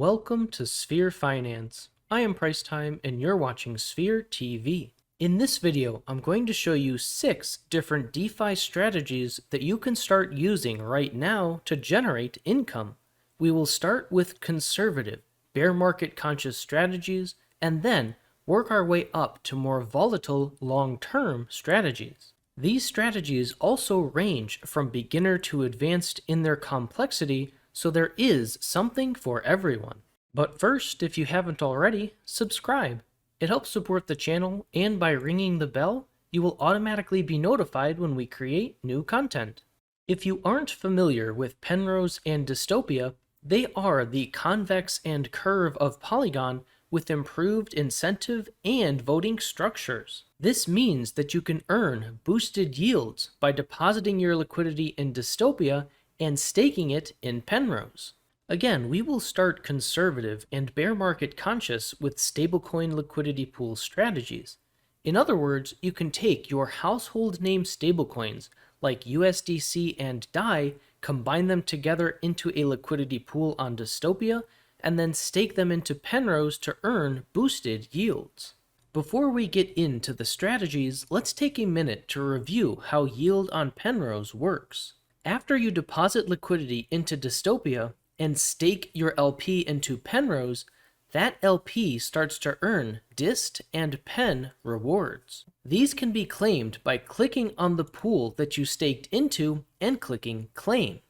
Welcome to Sphere Finance. I am Pricetime and you're watching Sphere TV. In this video, I'm going to show you 6 different DeFi strategies that you can start using right now to generate income. We will start with conservative, bear market conscious strategies, and then work our way up to more volatile, long-term strategies. These strategies also range from beginner to advanced in their complexity, so there is something for everyone. But first, if you haven't already, subscribe. It helps support the channel, and by ringing the bell, you will automatically be notified when we create new content. If you aren't familiar with Penrose and Dystopia, they are the convex and curve of Polygon with improved incentive and voting structures. This means that you can earn boosted yields by depositing your liquidity in Dystopia and staking it in Penrose. Again, we will start conservative and bear market conscious with stablecoin liquidity pool strategies. In other words, you can take your household name stablecoins like USDC and DAI, combine them together into a liquidity pool on Dystopia, and then stake them into Penrose to earn boosted yields. Before we get into the strategies, let's take a minute to review how yield on Penrose works. After you deposit liquidity into Dystopia and stake your LP into Penrose, that LP starts to earn Dyst and Pen rewards. These can be claimed by clicking on the pool that you staked into and clicking Claim.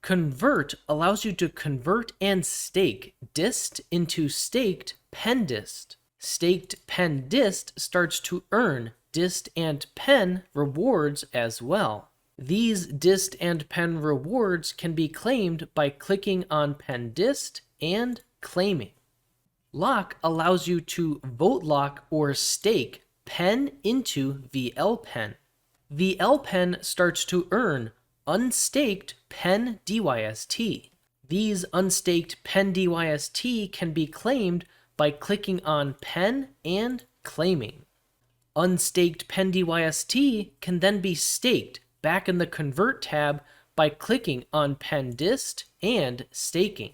Convert allows you to convert and stake Dyst into staked Pen Dyst. Staked Pen Dyst starts to earn Dyst and Pen rewards as well. These Dyst and Pen rewards can be claimed by clicking on Pen Dyst and claiming. Lock allows you to vote lock or stake Pen into VL Pen. VL Pen starts to earn unstaked Pen DYST. These unstaked Pen DYST can be claimed by clicking on Pen and claiming. Unstaked Pen DYST can then be staked back in the Convert tab by clicking on Pen Dyst and staking.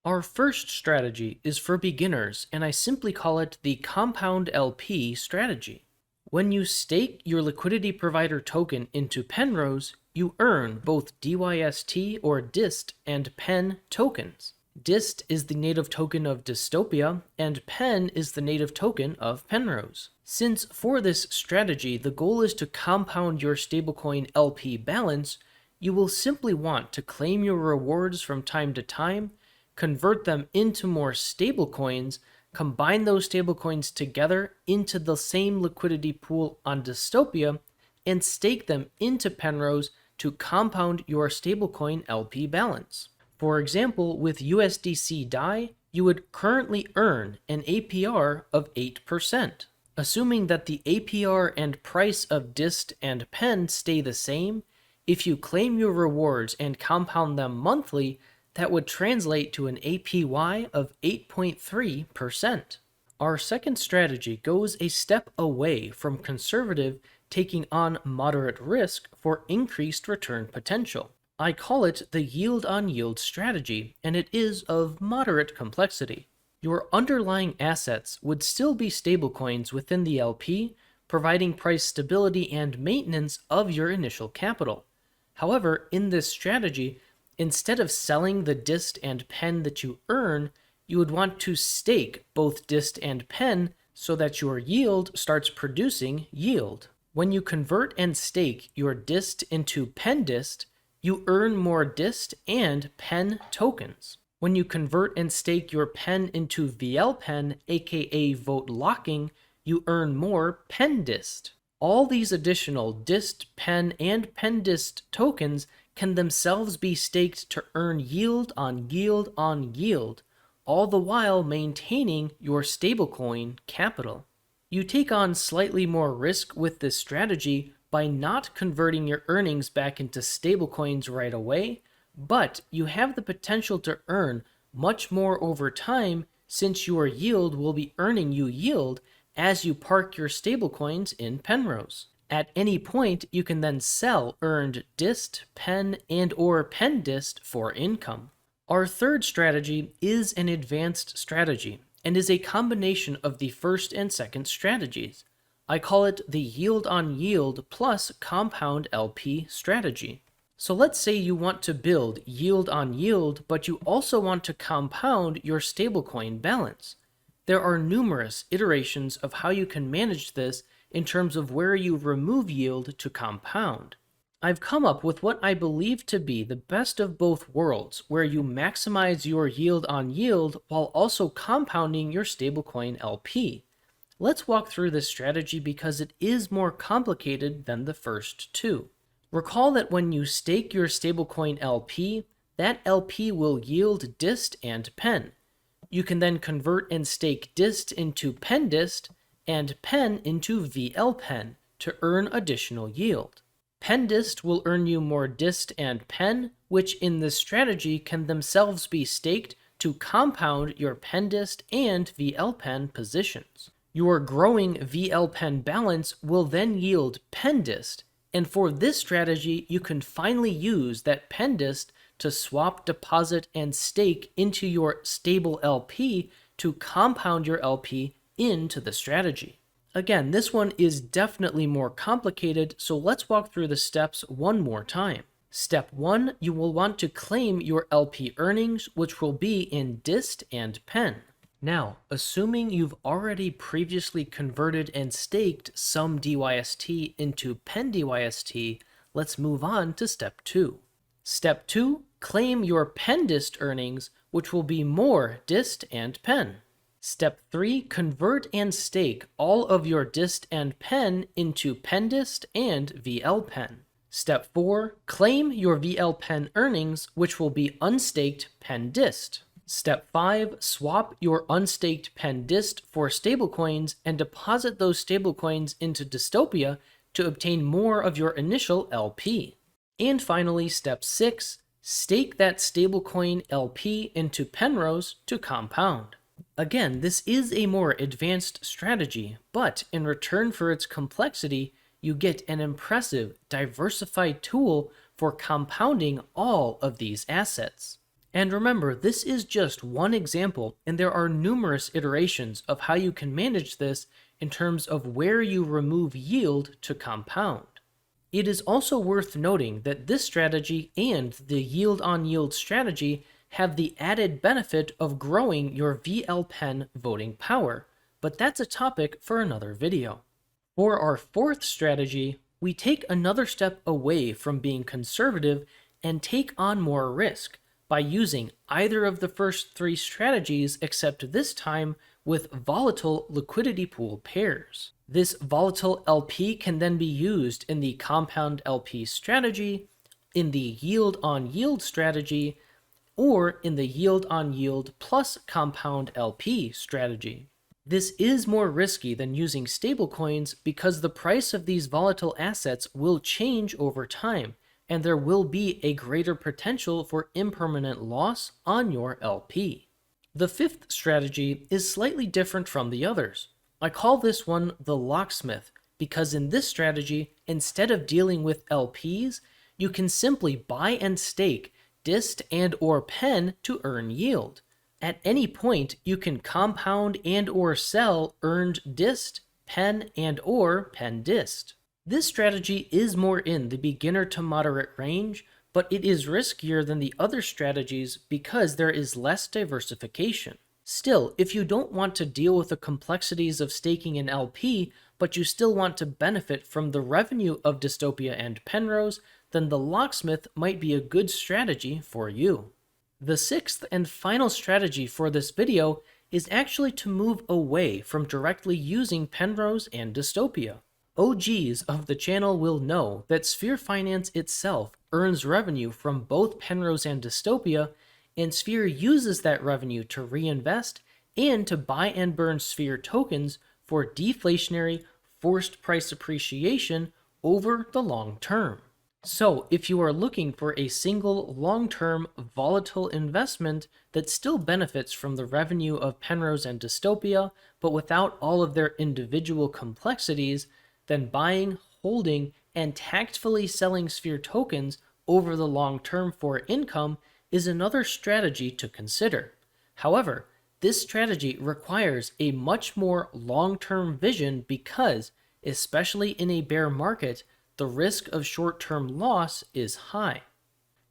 Our first strategy is for beginners, and I simply call it the Compound LP strategy. When you stake your liquidity provider token into Penrose, you earn both DYST or Dyst and Pen tokens. Dyst is the native token of Dystopia, and Pen is the native token of Penrose. Since for this strategy the goal is to compound your stablecoin LP balance, you will simply want to claim your rewards from time to time, convert them into more stablecoins, combine those stablecoins together into the same liquidity pool on Dystopia, and stake them into Penrose to compound your stablecoin LP balance. For example, with USDC DAI, you would currently earn an APR of 8%. Assuming that the APR and price of Dyst and Pen stay the same, if you claim your rewards and compound them monthly, that would translate to an APY of 8.3%. Our second strategy goes a step away from conservative, taking on moderate risk for increased return potential. I call it the yield-on-yield strategy, and it is of moderate complexity. Your underlying assets would still be stablecoins within the LP, providing price stability and maintenance of your initial capital. However, in this strategy, instead of selling the Dyst and Pen that you earn, you would want to stake both Dyst and Pen so that your yield starts producing yield. When you convert and stake your Dyst into Pen Dyst, you earn more Dyst and Pen tokens. When you convert and stake your Pen into VL Pen, aka vote locking, you earn more Pen Dyst. All these additional Dyst, Pen, and Pen Dyst tokens can themselves be staked to earn yield on yield on yield, all the while maintaining your stablecoin capital. You take on slightly more risk with this strategy by not converting your earnings back into stablecoins right away, but you have the potential to earn much more over time since your yield will be earning you yield as you park your stablecoins in Penrose. At any point, you can then sell earned Dyst, Pen, and/or Pen Dyst for income. Our third strategy is an advanced strategy and is a combination of the first and second strategies. I call it the yield on yield plus compound LP strategy. So let's say you want to build yield on yield, but you also want to compound your stablecoin balance. There are numerous iterations of how you can manage this in terms of where you remove yield to compound. I've come up with what I believe to be the best of both worlds, where you maximize your yield on yield while also compounding your stablecoin LP. Let's walk through this strategy because it is more complicated than the first two. Recall that when you stake your stablecoin LP, that LP will yield DIST and PEN. You can then convert and stake DIST into PEN-DIST and PEN into VL-PEN to earn additional yield. PEN-DIST will earn you more DIST and PEN, which in this strategy can themselves be staked to compound your PEN-DIST and VL-PEN positions. Your growing VL-PEN balance will then yield PEN-DIST, and for this strategy, you can finally use that PEN-DIST to swap, deposit, and stake into your stable LP to compound your LP into the strategy. Again, this one is definitely more complicated, so let's walk through the steps one more time. Step 1, you will want to claim your LP earnings, which will be in DIST and PEN. Now, assuming you've already previously converted and staked some DYST into PEN DYST, let's move on to step 2. Step 2, claim your PEN-DIST earnings, which will be more DIST and PEN. Step 3, convert and stake all of your DIST and PEN into PEN-DIST and VL-PEN. Step 4, claim your VL-PEN earnings, which will be unstaked PEN-DIST. Step 5, swap your unstaked PEN-DIST for stablecoins and deposit those stablecoins into Dystopia to obtain more of your initial LP. And finally, step 6, stake that stablecoin LP into Penrose to compound. Again, this is a more advanced strategy, but in return for its complexity, you get an impressive, diversified tool for compounding all of these assets. And remember, this is just one example, and there are numerous iterations of how you can manage this in terms of where you remove yield to compound. It is also worth noting that this strategy and the yield-on-yield strategy have the added benefit of growing your VL-PEN voting power, but that's a topic for another video. For our fourth strategy, we take another step away from being conservative and take on more risk by using either of the first three strategies, except this time with volatile liquidity pool pairs. This volatile LP can then be used in the compound LP strategy, in the yield-on-yield strategy, or in the yield-on-yield plus compound LP strategy. This is more risky than using stablecoins because the price of these volatile assets will change over time, and there will be a greater potential for impermanent loss on your LP. The fifth strategy is slightly different from the others. I call this one the locksmith because in this strategy, instead of dealing with LPs, you can simply buy and stake DIST and or PEN to earn yield. At any point, you can compound and or sell earned DIST, PEN and or PEN-DIST. This strategy is more in the beginner to moderate range, but it is riskier than the other strategies because there is less diversification. Still, if you don't want to deal with the complexities of staking an LP, but you still want to benefit from the revenue of Dystopia and Penrose, then the locksmith might be a good strategy for you. The sixth and final strategy for this video is actually to move away from directly using Penrose and Dystopia. OGs of the channel will know that Sphere Finance itself earns revenue from both Penrose and Dystopia, and Sphere uses that revenue to reinvest and to buy and burn Sphere tokens for deflationary, forced price appreciation over the long term. So, if you are looking for a single long-term volatile investment that still benefits from the revenue of Penrose and Dystopia, but without all of their individual complexities, then buying, holding, and tactfully selling Sphere tokens over the long term for income is another strategy to consider. However, this strategy requires a much more long-term vision because, especially in a bear market, the risk of short-term loss is high.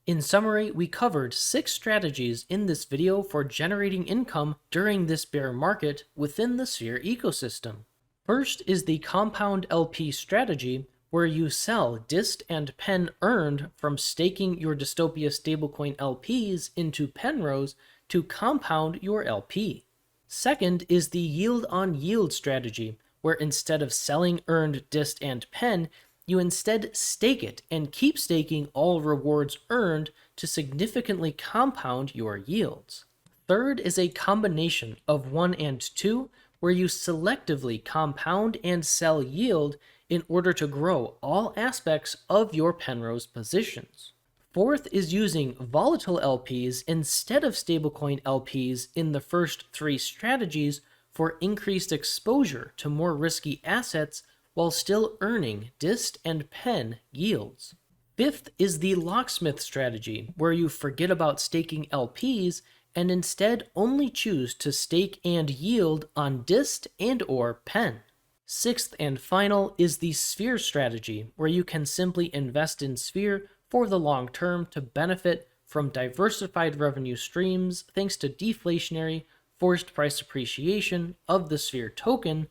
In summary, we covered 6 strategies in this video for generating income during this bear market within the Sphere ecosystem. First is the compound LP strategy, where you sell DIST and PEN earned from staking your Dystopia stablecoin LPs into Penrose to compound your LP. Second is the yield on yield strategy, where instead of selling earned DIST and PEN, you instead stake it and keep staking all rewards earned to significantly compound your yields. Third is a combination of 1 and 2, where you selectively compound and sell yield in order to grow all aspects of your Penrose positions. Fourth is using volatile LPs instead of stablecoin LPs in the first 3 strategies for increased exposure to more risky assets while still earning DIST and PEN yields. Fifth is the locksmith strategy, where you forget about staking LPs and instead only choose to stake and yield on DIST and/or PEN. Sixth and final is the Sphere strategy, where you can simply invest in Sphere for the long term to benefit from diversified revenue streams thanks to deflationary, forced price appreciation of the Sphere token,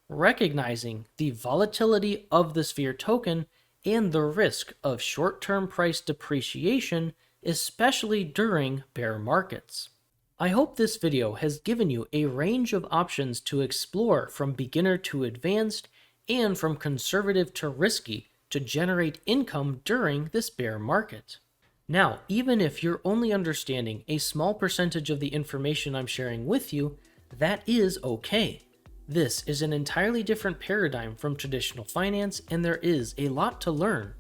recognizing the volatility of the Sphere token and the risk of short-term price depreciation, especially during bear markets. I hope this video has given you a range of options to explore from beginner to advanced and from conservative to risky to generate income during this bear market. Now, even if you're only understanding a small percentage of the information I'm sharing with you, that is okay. This is an entirely different paradigm from traditional finance, and there is a lot to learn.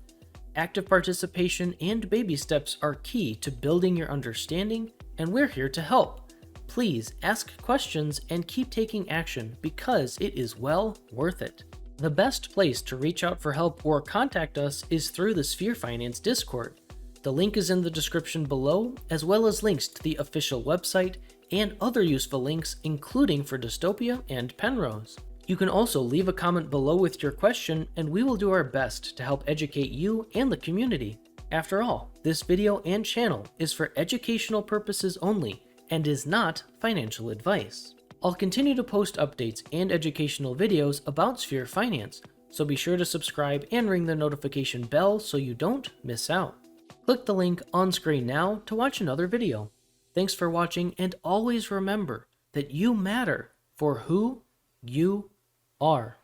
Active participation and baby steps are key to building your understanding, and we're here to help. Please ask questions and keep taking action because it is well worth it. The best place to reach out for help or contact us is through the Sphere Finance Discord. The link is in the description below, as well as links to the official website and other useful links, including for Dystopia and Penrose. You can also leave a comment below with your question, and we will do our best to help educate you and the community. After all, this video and channel is for educational purposes only and is not financial advice. I'll continue to post updates and educational videos about Sphere Finance, so be sure to subscribe and ring the notification bell so you don't miss out. Click the link on screen now to watch another video. Thanks for watching, and always remember that you matter for who you are.